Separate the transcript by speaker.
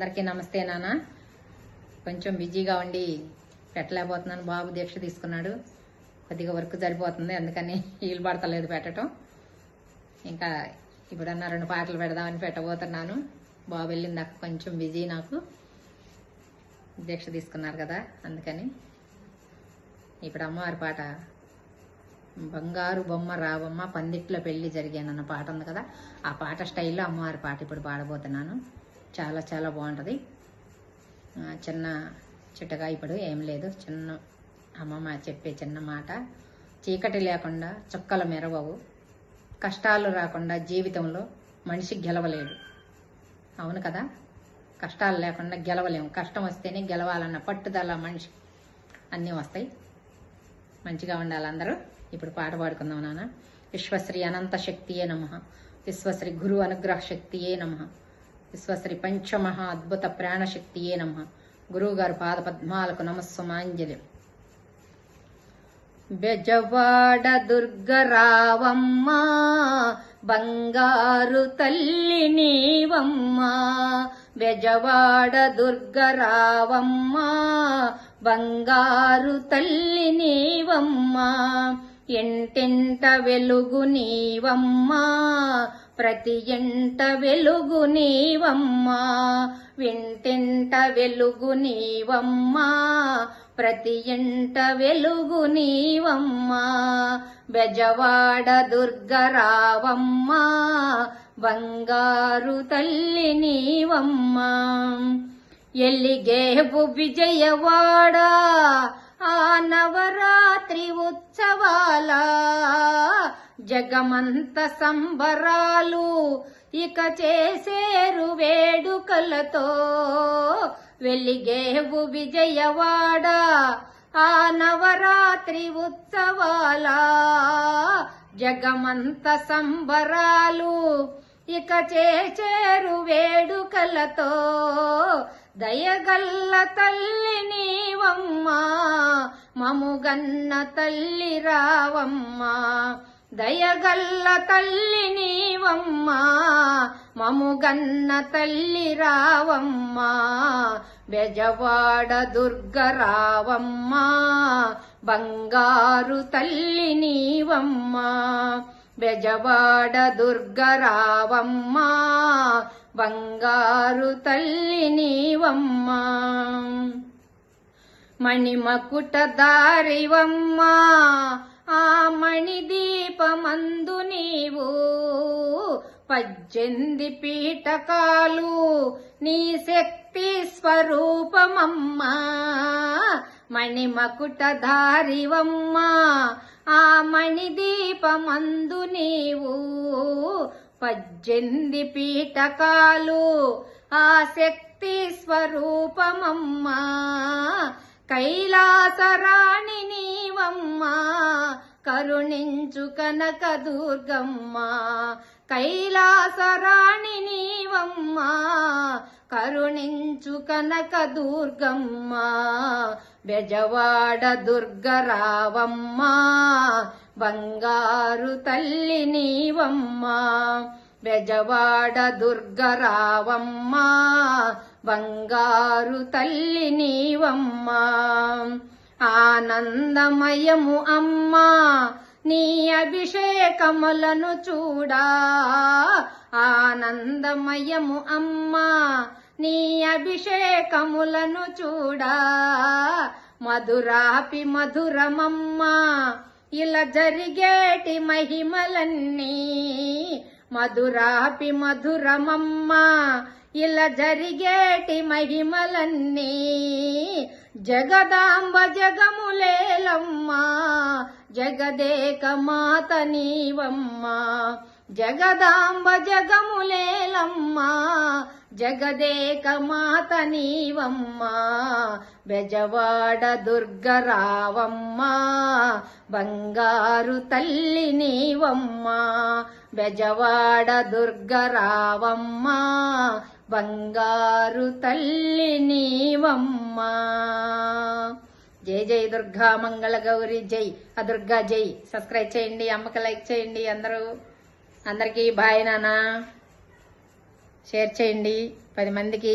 Speaker 1: అందరికీ నమస్తే నాన్న. కొంచెం బిజీగా ఉండి పెట్టలేకపోతున్నాను. బాబు దీక్ష తీసుకున్నాడు, కొద్దిగా వర్క్ సరిపోతుంది, అందుకని వీలు పడతలేదు పెట్టడం. ఇంకా ఇప్పుడన్నా 2 పాటలు పెడదామని పెట్టబోతున్నాను. బాబు వెళ్ళిందాక కొంచెం బిజీ, నాకు దీక్ష తీసుకున్నారు కదా అందుకని. ఇప్పుడు అమ్మవారి పాట బంగారు బొమ్మ రావమ్మ పందిట్లో పెళ్లి జరిగానన్న పాట ఉంది కదా, ఆ పాట స్టైల్లో అమ్మవారి పాట ఇప్పుడు పాడబోతున్నాను. చాలా చాలా బాగుంటుంది. చిన్న చిట్టగా ఇప్పుడు ఏం లేదు, చిన్న అమ్మమ్మ చెప్పే చిన్న మాట. చీకటి లేకుండా చుక్కల మెరవవు, కష్టాలు రాకుండా జీవితంలో మనిషి గెలవలేడు. అవును కదా, కష్టాలు లేకుండా గెలవలేము. కష్టం వస్తేనే గెలవాలన్న పట్టుదల మనిషి అన్నీ వస్తాయి. మంచిగా ఉండాలి అందరూ. ఇప్పుడు పాట పాడుకుందాం నాన్న. విశ్వశ్రీ అనంత శక్తియే నమః, విశ్వశ్రీ గురు అనుగ్రహ శక్తియే నమః, విశ్వశ్రీ పంచమహా అద్భుత ప్రాణశక్తియే నమః. గురువు గారు పాద పద్మాలకు నమస్సుమాంజలి. బెజవాడ దుర్గరావమ్మ బంగారు తల్లి నీవమ్మ, బెజవాడ దుర్గరావమ్మ బంగారు తల్లి నీవమ్మ. ఎంటెంట వెలుగు నీవమ్మ, ప్రతి ఎంట వెలుగు నీవమ్మ. వింటెంట వెలుగు నీవమ్మ, ప్రతి ఎంట వెలుగు నీవమ్మ. బెజవాడ దుర్గరావమ్మ బంగారు తల్లి నీవమ్మ. ఎల్లిగేబు విజయవాడ ఆ నవరాత్రి ఉత్సవాల, జగమంత సంబరాలు ఇక చేసేరు వేడుకలతో. వెలిగేవు విజయవాడ ఆ నవరాత్రి ఉత్సవాల, జగమంత సంబరాలు ఇక చేసేరు వేడుకలతో. దయగల్ల తల్లి నీవమ్మ, మముగన్న తల్లి రావమ్మ. దయగల్ల తల్లి నీవమ్మ, మముగన్న తల్లి రావమ్మ. బెజవాడ దుర్గరావమ్మ బంగారు తల్లి నీవమ్మ. బెజవాడ దుర్గరావమ్మ బంగారు తల్లి నీవమ్మ. మణిమకుట దారివమ్మ ఆ మణిదీపమందు నీవు, 18 పీఠకాలు నీ శక్తి స్వరూపమమ్మ. మణిమకుట ధారివమ్మ ఆ మణిదీపమందు నీవు, 18 పీఠకాలు ఆ శక్తి స్వరూపమమ్మ. కైలాసరాణి నీవమ్మ, కరుణించు కనక దుర్గమ్మ. కైలాసరాణి నీవమ్మ, కరుణించు కనక దుర్గమ్మ. బెజవాడ దుర్గరావమ్మ బంగారు తల్లి నీవమ్మ. బెజవాడ దుర్గరావమ్మ బంగారు తల్లి నీవమ్మ. ఆనందమయము అమ్మ నీ అభిషేకములను చూడా, ఆనందమయము అమ్మ నీ అభిషేకములను చూడా. మధురాపి మధురమమ్మ ఇలా జరిగేటి మహిమలన్నీ, మధురాపి మధురమమ్మ ఇలా జరిగేటి మహిమలన్నీ. జగదాంబ జగములేలమ్మ జగదేక మాత నీవమ్మ. జగదాంబ జగములేలమ్మ జగదేక మాత నీవమ్మ. బెజవాడ దుర్గరావమ్మ బంగారు తల్లి నీవమ్మ. బెజవాడ దుర్గరావమ్మ బంగారు తల్లి నీవమ్మ. జై జై దుర్గా మంగళ గౌరి జై. ఆ దుర్గా జై. సబ్స్క్రైబ్ చేయండి, అమ్మకి లైక్ చేయండి. అందరికీ బాయ్ నాన్న. షేర్ చేయండి 10 మందికి.